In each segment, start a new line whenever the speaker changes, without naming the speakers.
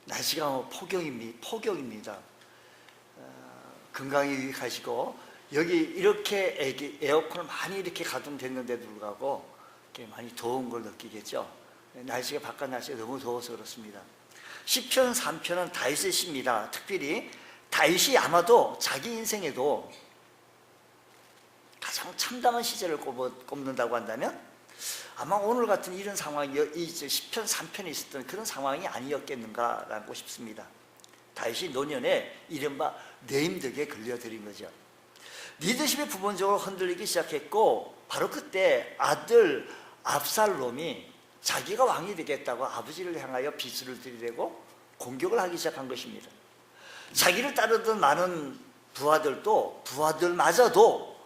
날씨가 폭염입니다. 건강에 유익하시고, 여기 이렇게 에어컨을 많이 이렇게 가동됐는데도 불구하고 이렇게 많이 더운 걸 느끼겠죠. 날씨가 바깥 날씨가 너무 더워서 그렇습니다. 시편 3편은 다윗의 시입니다. 특별히 다윗이 아마도 자기 인생에도 가장 참담한 시절을 꼽는다고 한다면 아마 오늘 같은 이런 상황이 이 시편 3편에 있었던 그런 상황이 아니었겠는가라고 싶습니다. 다윗이 노년에 이른바 내임덕에 걸려들인 거죠. 리더십이 부분적으로 흔들리기 시작했고, 바로 그때 아들 압살롬이 자기가 왕이 되겠다고 아버지를 향하여 비수를 들이대고 공격을 하기 시작한 것입니다. 자기를 따르던 많은 부하들마저도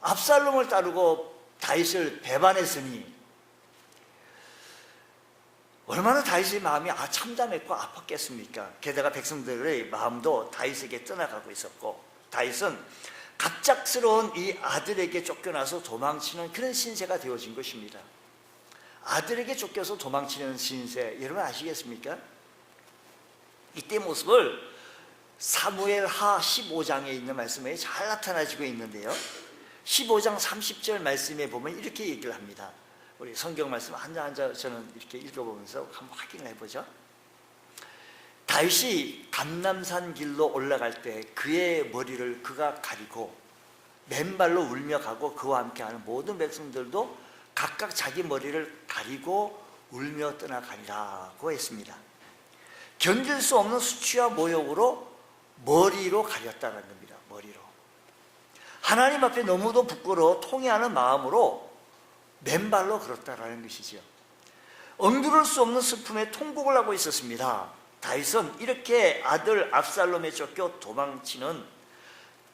압살롬을 따르고 다윗을 배반했으니 얼마나 다윗의 마음이 참담했고 아팠겠습니까? 게다가 백성들의 마음도 다윗에게 떠나가고 있었고, 다윗은 갑작스러운 이 아들에게 쫓겨나서 도망치는 그런 신세가 되어진 것입니다. 아들에게 쫓겨서 도망치는 신세, 여러분 아시겠습니까? 이때 모습을 사무엘하 15장에 있는 말씀에 잘 나타나지고 있는데요, 15장 30절 말씀에 보면 이렇게 얘기를 합니다. 우리 성경 말씀 한자 저는 이렇게 읽어보면서 한번 확인을 해보죠. 다윗이 감람산 길로 올라갈 때 그의 머리를 그가 가리고 맨발로 울며 가고 그와 함께하는 모든 백성들도 각각 자기 머리를 가리고 울며 떠나가니라고 했습니다. 견딜 수 없는 수치와 모욕으로 머리로 가렸다는 겁니다. 머리로. 하나님 앞에 너무도 부끄러워 통회하는 마음으로 맨발로 걸었다라는 것이죠. 엉두를 수 없는 슬픔에 통곡을 하고 있었습니다. 다윗은 이렇게 아들 압살롬에 쫓겨 도망치는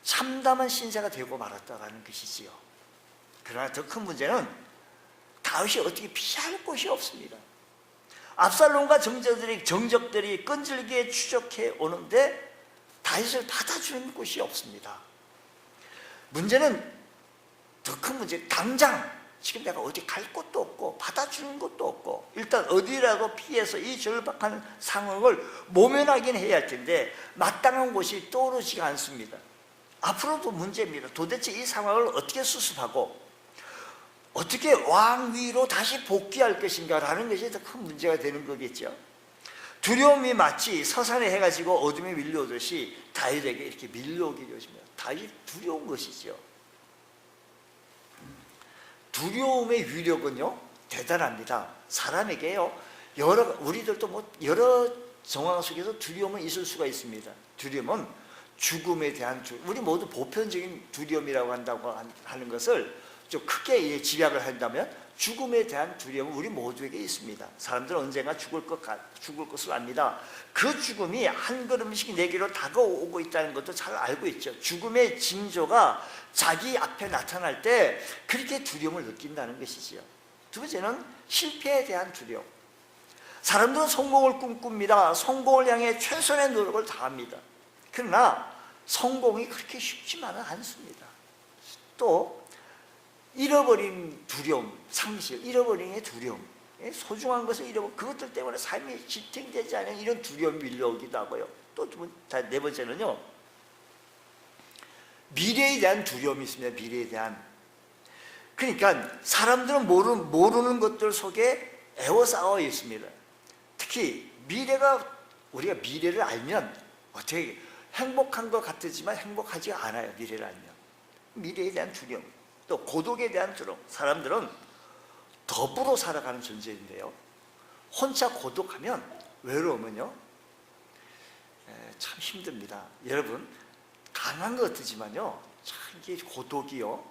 참담한 신세가 되고 말았다라는 것이지요. 그러나 더 큰 문제는 다윗이 어떻게 피할 곳이 없습니다. 압살롬과 정적들이 끈질기게 추적해 오는데 다윗을 받아주는 곳이 없습니다. 문제는 더 큰 문제, 당장 지금 내가 어디 갈 곳도 없고 받아주는 것도 없고 일단 어디라도 피해서 이 절박한 상황을 모면하긴 해야 할 텐데 마땅한 곳이 떠오르지가 않습니다. 앞으로도 문제입니다. 도대체 이 상황을 어떻게 수습하고 어떻게 왕위로 다시 복귀할 것인가라는 것이 더 큰 문제가 되는 거겠죠. 두려움이 마치 서산에 해가 지고 어둠이 밀려오듯이 다윗에게 이렇게 밀려오게 되었습니다. 다윗이 두려운 것이죠. 두려움의 위력은요 대단합니다. 사람에게요 우리들도 여러 정황 속에서 두려움은 있을 수가 있습니다. 두려움은 죽음에 대한 우리 모두 보편적인 두려움이라고 한다고 하는 것을 좀 크게 집약을 한다면 죽음에 대한 두려움은 우리 모두에게 있습니다. 사람들은 언젠가 죽을 것을 압니다. 그 죽음이 한 걸음씩 내게로 다가오고 있다는 것도 잘 알고 있죠. 죽음의 징조가 자기 앞에 나타날 때 그렇게 두려움을 느낀다는 것이지요. 두 번째는 실패에 대한 두려움. 사람들은 성공을 꿈꿉니다. 성공을 향해 최선의 노력을 다합니다. 그러나 성공이 그렇게 쉽지만은 않습니다. 또 잃어버린 두려움, 상실, 잃어버림의 두려움, 소중한 것을 잃어버린 그것들 때문에 삶이 지탱되지 않은 이런 두려움이 밀려오기도 하고요. 또 네 번째는요, 미래에 대한 두려움이 있습니다. 미래에 대한. 그러니까 사람들은 모르는 것들 속에 애워싸여 있습니다. 특히 우리가 미래를 알면 어떻게 행복한 것 같지만 행복하지 않아요. 미래를 알면. 미래에 대한 두려움, 또 고독에 대한 두려움. 사람들은 더불어 살아가는 존재인데요, 혼자 고독하면, 외로우면요 참 힘듭니다. 여러분 강한 것 같지만요 참 이게 고독이요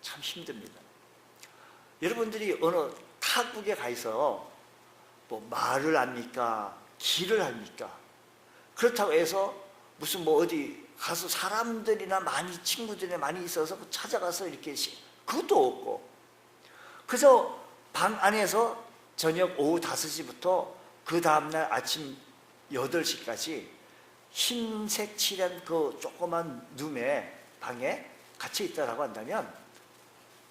참 힘듭니다. 여러분들이 어느 타국에 가 있어 뭐 말을 합니까? 길을 합니까? 그렇다고 해서 무슨 어디 가서 사람들이나 친구들이 많이 있어서 찾아가서 이렇게 그것도 없고, 그래서 방 안에서 저녁 오후 5시부터 그 다음날 아침 8시까지 흰색 칠한 그 조그만 룸의 방에 갇혀 있다라고 한다면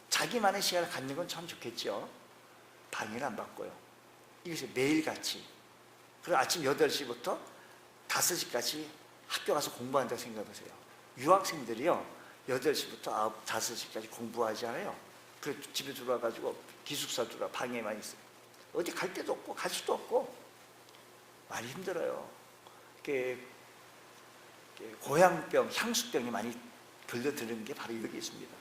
자기만의 시간을 갖는 건 참 좋겠죠. 방해는 안 받고요. 이것이 매일같이. 그리고 아침 8시부터 5시까지 학교 가서 공부한다고 생각하세요. 유학생들이요 8시부터 5시까지 공부하잖아요. 그래서 집에 들어와가지고 기숙사 들어와 방에만 있어요. 어디 갈 데도 없고 갈 수도 없고 많이 힘들어요. 이렇게 고향병, 향수병이 많이 걸려드는 게 바로 여기 있습니다.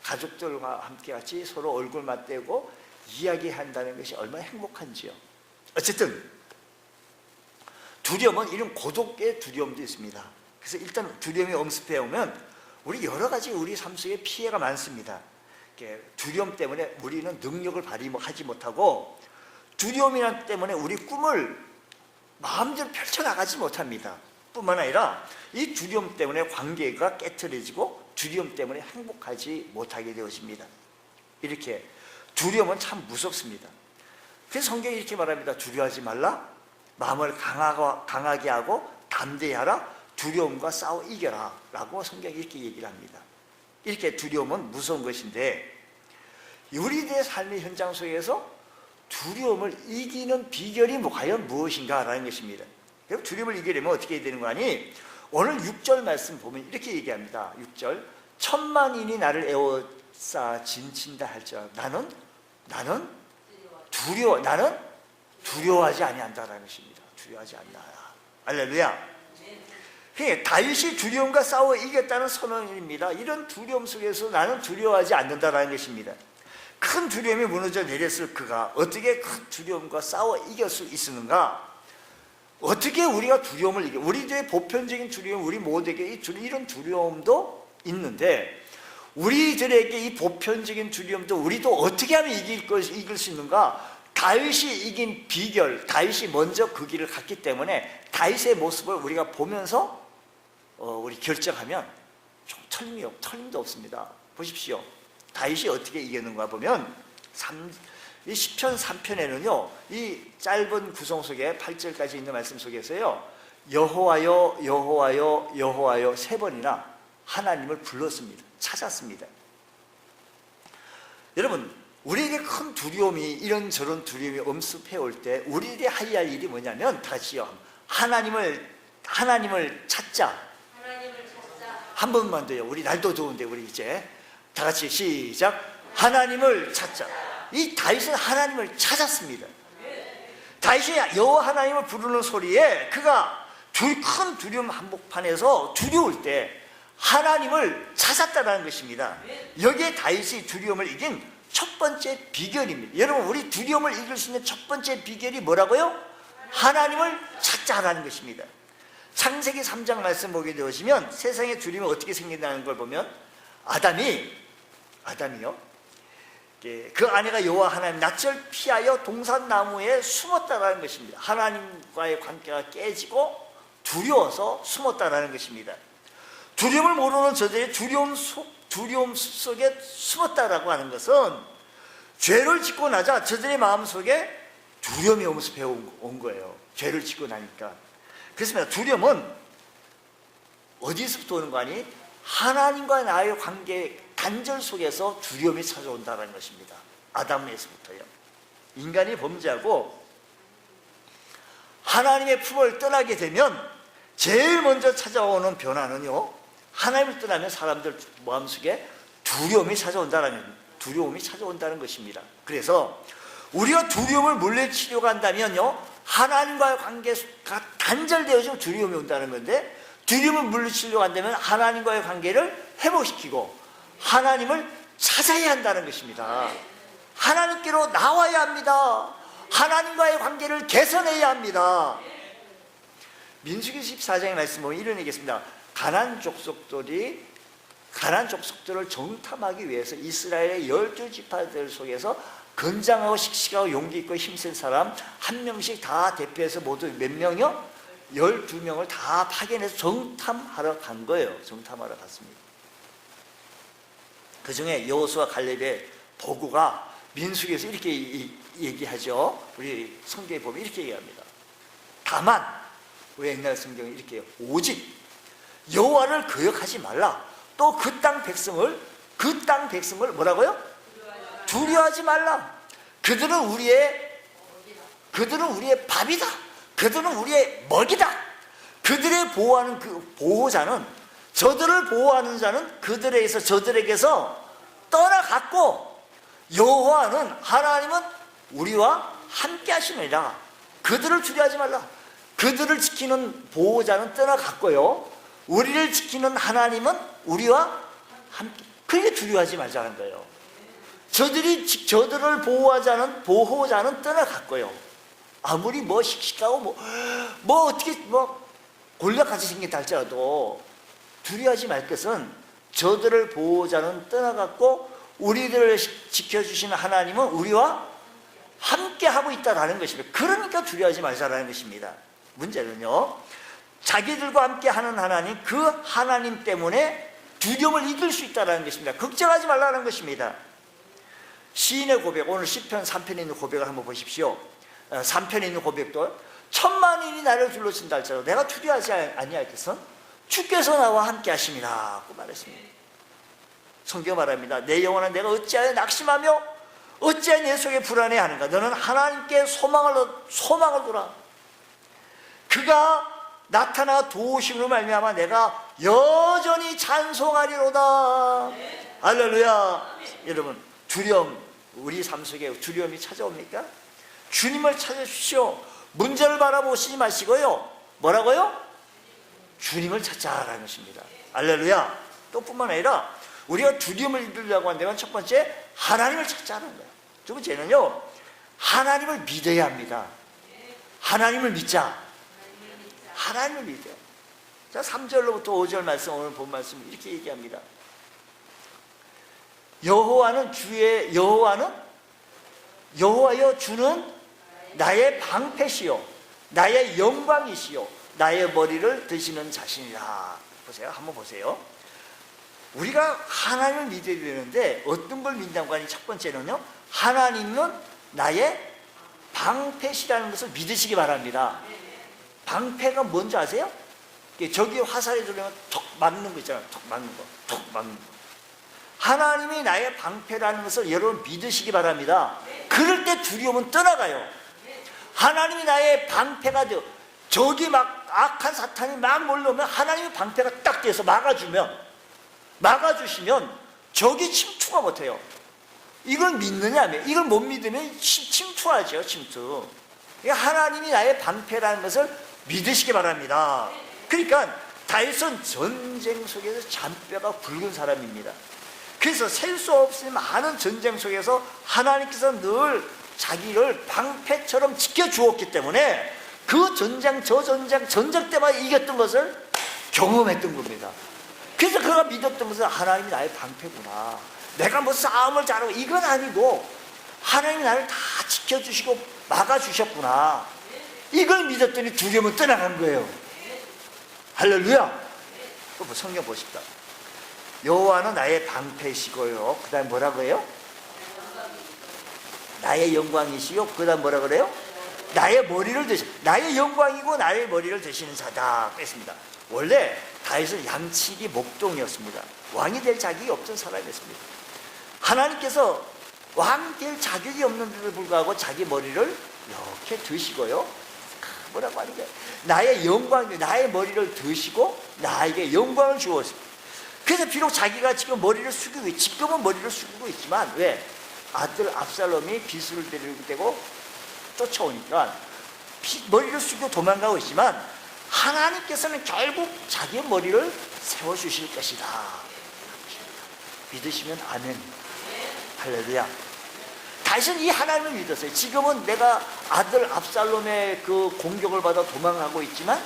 가족들과 함께 같이 서로 얼굴 맞대고 이야기한다는 것이 얼마나 행복한지요. 어쨌든 두려움은 이런 고독의 두려움도 있습니다. 그래서 일단 두려움이 엄습해 오면 우리 여러 가지 우리 삶 속에 피해가 많습니다. 두려움 때문에 우리는 능력을 발휘하지 못하고 두려움 때문에 우리 꿈을 마음대로 펼쳐나가지 못합니다. 뿐만 아니라 이 두려움 때문에 관계가 깨트려지고 두려움 때문에 행복하지 못하게 되어집니다. 이렇게 두려움은 참 무섭습니다. 그래서 성경이 이렇게 말합니다. 두려워하지 말라. 마음을 강하게 하고 담대히 하라. 두려움과 싸워 이겨라 라고 성경이 이렇게 얘기를 합니다. 이렇게 두려움은 무서운 것인데 우리들의 삶의 현장 속에서 두려움을 이기는 비결이 과연 무엇인가 라는 것입니다. 그럼 두려움을 이기려면 어떻게 해야 되는 거 아니? 오늘 6절 말씀 보면 이렇게 얘기합니다. 6절 천만인이 나를 에워싸 진친다 할지라도 나는 두려워하지 아니한다라는 것입니다. 두려워하지 않나. 할렐루야. 다윗이 두려움과 싸워 이겼다는 선언입니다. 이런 두려움 속에서 나는 두려워하지 않는다라는 것입니다. 큰 두려움이 무너져 내렸을 그가 어떻게 큰 두려움과 싸워 이길 수 있었는가? 어떻게 우리가 두려움을 이겨? 우리들의 보편적인 두려움, 우리 모두에게 이런 두려움도 있는데 우리들에게 이 보편적인 두려움도 우리도 어떻게 하면 이길 수 있는가? 다윗이 이긴 비결, 다윗이 먼저 그 길을 갔기 때문에 다윗의 모습을 우리가 보면서 우리 결정하면 좀 틀림도 없습니다. 보십시오. 다윗이 어떻게 이겼는가 보면 이 시편 3편에는요 이 짧은 구성 속에 8절까지 있는 말씀 속에서요 여호와여 여호와여 여호와여 3번이나 하나님을 불렀습니다. 찾았습니다. 여러분 우리에게 큰 두려움이 이런저런 두려움이 엄습해 올 때 우리들이 해야 할 일이 뭐냐면 다 같이요 하나님을 찾자. 한 번만 더요. 우리 날도 더운데 우리 이제 다 같이 시작. 하나님을 찾자. 이 다윗은 하나님을 찾았습니다. 다윗이 여호와 하나님을 부르는 소리에 그가 큰 두려움 한복판에서 두려울 때 하나님을 찾았다는 것입니다. 여기에 다윗이 두려움을 이긴 첫 번째 비결입니다. 여러분 우리 두려움을 이길 수 있는 첫 번째 비결이 뭐라고요? 하나님을 찾자라는 것입니다. 창세기 3장 말씀 보게 되시면 세상의 두려움이 어떻게 생긴다는 걸 보면 아담이요 그 아내가 여호와 하나님 낯을 피하여 동산나무에 숨었다라는 것입니다. 하나님과의 관계가 깨지고 두려워서 숨었다라는 것입니다. 두려움을 모르는 저들이 두려움 속에 숨었다라고 하는 것은 죄를 짓고 나자 저들의 마음속에 두려움이 엄습해 온 거예요. 죄를 짓고 나니까. 그렇습니다. 두려움은 어디서부터 오는 거 아니? 하나님과 나의 관계 단절 속에서 두려움이 찾아온다는 것입니다. 아담에서부터요. 인간이 범죄하고 하나님의 품을 떠나게 되면 제일 먼저 찾아오는 변화는요 하나님을 떠나면 사람들 마음속에 두려움이 찾아온다는 것입니다. 그래서 우리가 두려움을 물리치려고 한다면요 하나님과의 관계가 단절되어지면 두려움이 온다는 건데 두려움을 물리치려고 한다면 하나님과의 관계를 회복시키고 하나님을 찾아야 한다는 것입니다. 하나님께로 나와야 합니다. 하나님과의 관계를 개선해야 합니다. 민수기 14장의 말씀 보면 이런 얘기했습니다. 가나안 족속들을 정탐하기 위해서 이스라엘의 12지파들 속에서 건장하고 씩씩하고 용기 있고 힘센 사람 한 명씩 다 대표해서 모두 몇 명이요? 12명을 다 파견해서 정탐하러 간 거예요. 정탐하러 갔습니다. 그 중에 여호수아 갈렙의 보고가 민수기에서 이렇게 얘기하죠. 우리 성경에 보면 이렇게 얘기합니다. 다만 우리 옛날 성경에 이렇게 해요. 오직 여호와를 거역하지 말라. 또 그 땅 백성을 뭐라고요? 두려워하지 말라. 그들은 우리의 밥이다. 그들은 우리의 먹이다. 그들의 보호하는 그 보호자는, 저들을 보호하는 자는 그들에게서, 저들에게서 떠나갔고, 여호와는, 하나님은 우리와 함께 하시느니라. 그들을 두려워하지 말라. 그들을 지키는 보호자는 떠나갔고요, 우리를 지키는 하나님은 우리와 함께. 그러니까 두려워하지 말자는 거예요. 저들을 보호하자는 보호자는 떠나갔고요, 아무리 뭐 씩씩하고 뭐 어떻게 뭐 골략같이 생겼다 할지라도 두려워하지 말 것은, 저들을 보호자는 떠나갔고 우리들을 지켜주시는 하나님은 우리와 함께 하고 있다라는 것입니다. 그러니까 두려워하지 말자라는 것입니다. 문제는요, 자기들과 함께 하는 하나님, 그 하나님 때문에 두려움을 이길 수 있다는 것입니다. 걱정하지 말라는 것입니다. 시인의 고백, 오늘 시편 3편에 있는 고백을 한번 보십시오. 3편에 있는 고백도, 천만인이 나를 둘러친다 할지라도 내가 두려워하지 아니할 것은 주께서 나와 함께 하심이라 고 말했습니다. 성경 말합니다. 내 영혼아, 내가 어찌하여 낙심하며 어찌하여 내 속에 불안해하는가. 너는 하나님께 소망을 두라. 그가 나타나 도우심으로 말미암아 내가 여전히 찬송하리로다. 할렐루야. 여러분, 두려움, 우리 삶 속에 두려움이 찾아옵니까? 주님을 찾으십시오. 문제를 바라보시지 마시고요, 뭐라고요? 주님을 찾자라는 것입니다. 할렐루야. 또 뿐만 아니라 우리가 두려움을 이기려고 한다면 첫 번째, 하나님을 찾자는 거예요. 두 번째는요, 하나님을 믿어야 합니다. 하나님을 믿자. 하나님을 믿어요. 자, 3절로부터 5절 말씀, 오늘 본 말씀 이렇게 얘기합니다. 여호와여 주는 나의 방패시요 나의 영광이시요 나의 머리를 드시는 자신이라. 보세요, 한번 보세요. 우리가 하나님을 믿어야 되는데 어떤 걸 믿는다고 하니, 첫 번째는요, 하나님은 나의 방패시라는 것을 믿으시기 바랍니다. 방패가 뭔지 아세요? 저기 화살이 들어오면 톡 맞는 거 있잖아요. 톡 맞는 거. 하나님이 나의 방패라는 것을 여러분 믿으시기 바랍니다. 그럴 때 두려움은 떠나가요. 하나님이 나의 방패가 되어, 저기 막 악한 사탄이 막 몰려오면 하나님의 방패가 딱 돼서 막아주시면 적이 침투가 못해요. 이걸 믿느냐면, 이걸 못 믿으면 침투하죠. 침투. 하나님이 나의 방패라는 것을 믿으시기 바랍니다. 그러니까 다윗은 전쟁 속에서 잔뼈가 굵은 사람입니다. 그래서 셀 수 없이 많은 전쟁 속에서 하나님께서 늘 자기를 방패처럼 지켜주었기 때문에 그 전쟁 때마다 이겼던 것을 경험했던 겁니다. 그래서 그가 믿었던 것은 하나님이 나의 방패구나, 내가 뭐 싸움을 잘하고 이건 아니고 하나님이 나를 다 지켜주시고 막아주셨구나, 이걸 믿었더니 두려움은 떠나간 거예요. 할렐루야. 또 성경 보십시다. 여호와는 나의 방패시고요, 그 다음 뭐라고 해요? 나의 영광이시요, 그 다음 뭐라 그래요? 나의 머리를 나의 영광이고 나의 머리를 드시는 자다 했습니다. 원래 다윗은 양치기 목동이었습니다. 왕이 될 자격이 없던 사람이었습니다. 하나님께서 왕이 될 자격이 없는데도 불구하고 자기 머리를 이렇게 드시고요, 뭐라고 하는 거예요? 나의 영광, 나의 머리를 드시고 나에게 영광을 주었습니다. 그래서 비록 자기가 지금은 머리를 숙이고 있지만, 왜? 아들 압살롬이 비수를 데리고 쫓아오니까 머리를 숙이고 도망가고 있지만, 하나님께서는 결국 자기의 머리를 세워주실 것이다. 믿으시면 아멘. 할렐루야. 다윗은 이 하나님을 믿었어요. 지금은 내가 아들 압살롬의 그 공격을 받아 도망가고 있지만,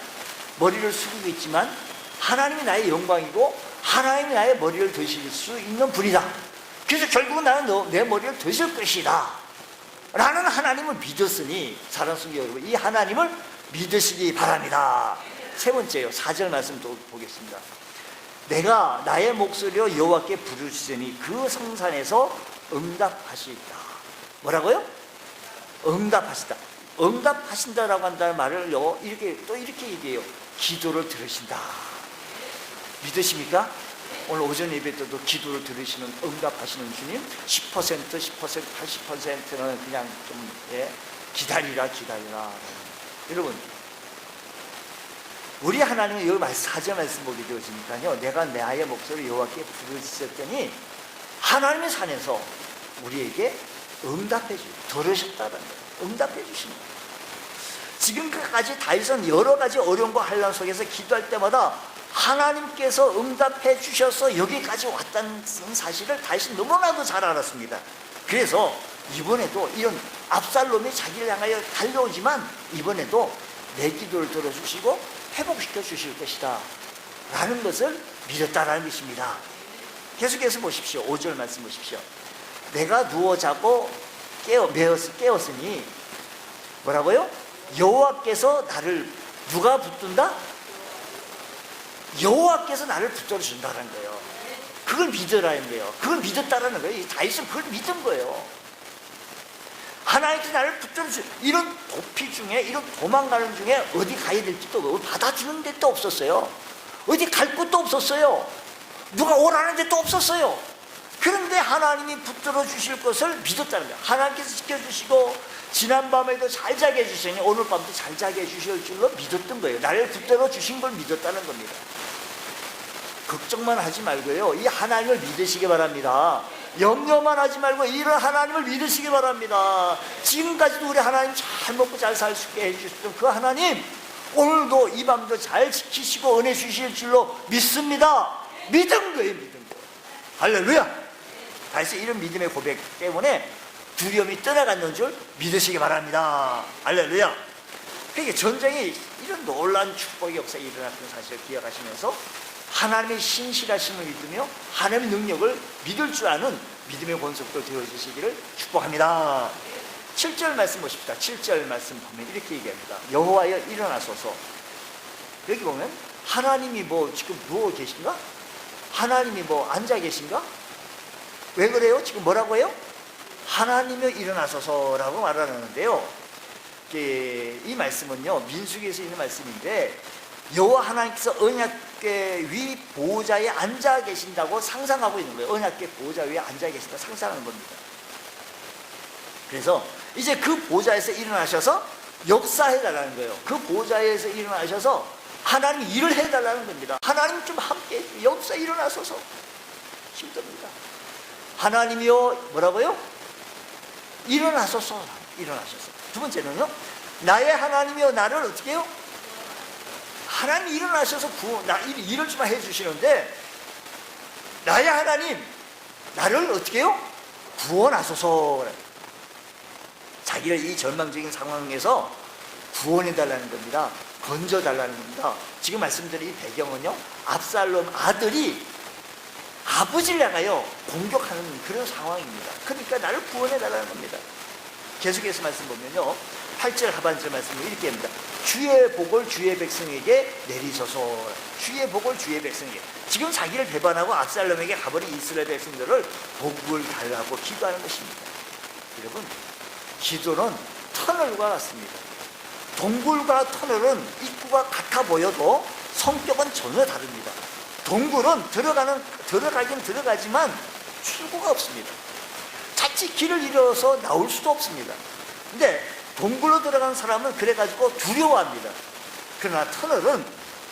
머리를 숙이고 있지만, 하나님이 나의 영광이고 하나님이 나의 머리를 드실 수 있는 분이다. 그래서 결국은 나는 내 머리를 드실 것이다 라는 하나님을 믿었으니, 사랑하는 성도 여러분, 이 하나님을 믿으시기 바랍니다. 세 번째요, 4절 말씀 또 보겠습니다. 내가 나의 목소리로 여호와께 부르짖으니 그 성산에서 응답하시리다. 뭐라고요? 응답하신다라고 한다는 말을요, 이렇게 얘기해요. 기도를 들으신다. 믿으십니까? 오늘 오전 예배 때도 기도를 들으시는, 응답하시는 주님, 10%, 80%는 그냥 좀 기다리라. 여러분, 우리 하나님은 여기 4절 말씀 보게 되어지니까요, 내가 나의 목소리를 여호와께 부르짖었더니 하나님의 산에서 우리에게 응답해 주시고 들으셨다는 거예요. 응답해 주시는 거예요. 지금까지 다윗은 여러 가지 어려움과 환난 속에서 기도할 때마다 하나님께서 응답해 주셔서 여기까지 왔다는 사실을 다윗은 너무나도 잘 알았습니다. 그래서 이번에도 이런 압살롬이 자기를 향하여 달려오지만 이번에도 내 기도를 들어주시고 회복시켜 주실 것이다 라는 것을 믿었다라는 것입니다. 계속해서 보십시오. 5절 말씀 보십시오. 내가 누워 자고 깨었으니 뭐라고요? 여호와께서 나를 누가 붙든다? 여호와께서 나를 붙들어 준다는 거예요. 그걸 믿으라는 거예요. 그걸 믿었다라는 거예요. 다윗은 그걸 믿은 거예요. 하나님께서 나를 붙들어 주. 이런 도피 중에, 이런 도망가는 중에 어디 가야 될지도 없고 받아주는 데도 없었어요. 어디 갈 곳도 없었어요. 누가 오라는 데도 없었어요. 그런데 하나님이 붙들어 주실 것을 믿었다는 거예요. 하나님께서 지켜주시고 지난밤에도 잘 자게 해주시니 오늘 밤도 잘 자게 해주실 줄로 믿었던 거예요. 나를 붙들어 주신 걸 믿었다는 겁니다. 걱정만 하지 말고요, 이 하나님을 믿으시기 바랍니다. 염려만 하지 말고 이런 하나님을 믿으시기 바랍니다. 지금까지도 우리 하나님 잘 먹고 잘 살 수 있게 해주셨던 그 하나님, 오늘도 이 밤도 잘 지키시고 은혜 주실 줄로 믿습니다. 믿은 거예요. 믿은 거. 할렐루야. 다시 이런 믿음의 고백 때문에 두려움이 떠나가는 줄 믿으시기 바랍니다. 할렐루야. 그러니까 전쟁이 이런 놀라운 축복의 역사에 일어났던 사실을 기억하시면서 하나님의 신실하심을 믿으며 하나님의 능력을 믿을 줄 아는 믿음의 권속도 되어주시기를 축복합니다. 7절 말씀 보십시다. 7절 말씀 보면 이렇게 얘기합니다. 여호와여 일어나소서. 여기 보면 하나님이 뭐 지금 누워 계신가? 하나님이 뭐 앉아 계신가? 왜 그래요? 지금 뭐라고 해요? 하나님여 일어나소서라고 말하는데요, 이 말씀은요 민수기에서 있는 말씀인데 여호와 하나님께서 언약궤 위 보호자에 앉아 계신다고 상상하고 있는 거예요. 언약궤 보호자 위에 앉아 계신다 상상하는 겁니다. 그래서 이제 그 보호자에서 일어나셔서 역사해달라는 거예요. 그 보호자에서 일어나셔서 하나님 일을 해달라는 겁니다. 하나님 좀 함께 역사 일어나소서. 힘듭니다. 하나님이요 뭐라고요? 일어나소서. 일어나셔서. 두 번째는요, 나의 하나님이요 나를 어떻게 해요? 하나님 일어나셔서 일을 좀 해주시는데 나의 하나님 나를 어떻게 해요? 구원하소서. 자기를 이 절망적인 상황에서 구원해달라는 겁니다. 건져달라는 겁니다. 지금 말씀드린 이 배경은요, 압살롬 아들이 아버지를 향하여 공격하는 그런 상황입니다. 그러니까 나를 구원해달라는 겁니다. 계속해서 말씀 보면요, 8절 하반절 말씀을 이렇게 합니다. 주의 복을 주의 백성에게 내리소서. 주의 복을 주의 백성에게. 지금 자기를 배반하고 압살롬에게 가버린 이스라엘 백성들을 복을 달라고 기도하는 것입니다. 여러분, 기도는 터널과 같습니다. 동굴과 터널은 입구가 같아 보여도 성격은 전혀 다릅니다. 동굴은 들어가긴 들어가지만 출구가 없습니다. 자칫 길을 잃어서 나올 수도 없습니다. 근데 동굴로 들어간 사람은 그래가지고 두려워합니다. 그러나 터널은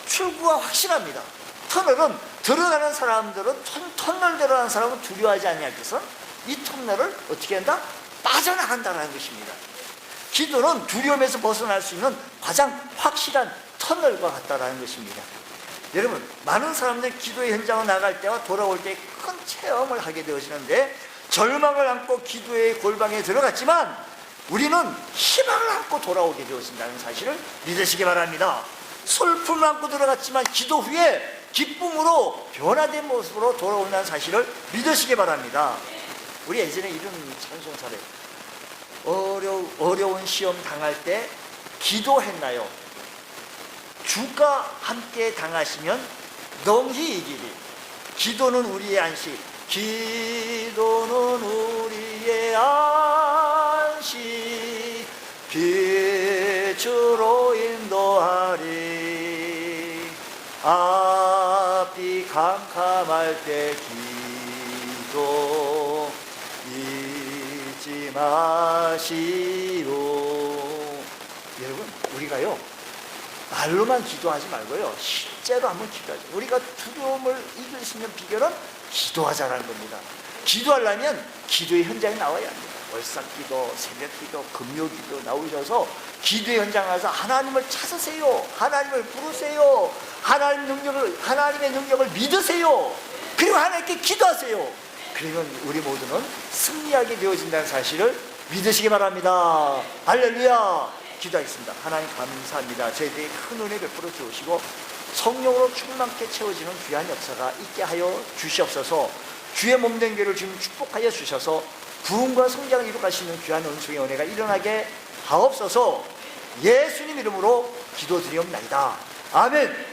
출구가 확실합니다. 터널은 들어가는 사람들은 터널 들어가는 사람은 두려워하지 아니하겠어? 이 터널을 어떻게 한다? 빠져나간다는 것입니다. 기도는 두려움에서 벗어날 수 있는 가장 확실한 터널과 같다는 것입니다. 여러분, 많은 사람들이 기도의 현장을 나갈 때와 돌아올 때 큰 체험을 하게 되어지는데, 절망을 안고 기도의 골방에 들어갔지만 우리는 희망을 안고 돌아오게 되어진다는 사실을 믿으시기 바랍니다. 슬픔을 안고 들어갔지만 기도 후에 기쁨으로 변화된 모습으로 돌아온다는 사실을 믿으시기 바랍니다. 우리 예전에 이런 찬송사를, 어려운 시험 당할 때 기도했나요? 주가 함께 당하시면 능히 이기리. 기도는 우리의 안식, 기도는 우리의 안식, 빛으로 인도하리. 앞이 캄캄할 때 기도 잊지 마시오. 여러분, 우리가요 말로만 기도하지 말고요, 실제로 한번 기도하죠. 우리가 두려움을 이길 수 있는 비결은 기도하자라는 겁니다. 기도하려면 기도의 현장에 나와야 합니다. 월삭기도, 새벽기도, 금요기도 나오셔서 기도의 현장에 가서 하나님을 찾으세요. 하나님을 부르세요. 하나님의 능력을 믿으세요. 그리고 하나님께 기도하세요. 그러면 우리 모두는 승리하게 되어진다는 사실을 믿으시기 바랍니다. 할렐루야. 기도하겠습니다. 하나님 감사합니다. 저희들이 큰 은혜 베풀어 주시고 성령으로 충만케 채워지는 귀한 역사가 있게 하여 주시옵소서. 주의 몸된 교회를 지금 축복하여 주셔서 부흥과 성장을 이루가시는 귀한 은총의 은혜가 일어나게 하옵소서. 예수님 이름으로 기도드리옵나이다. 아멘.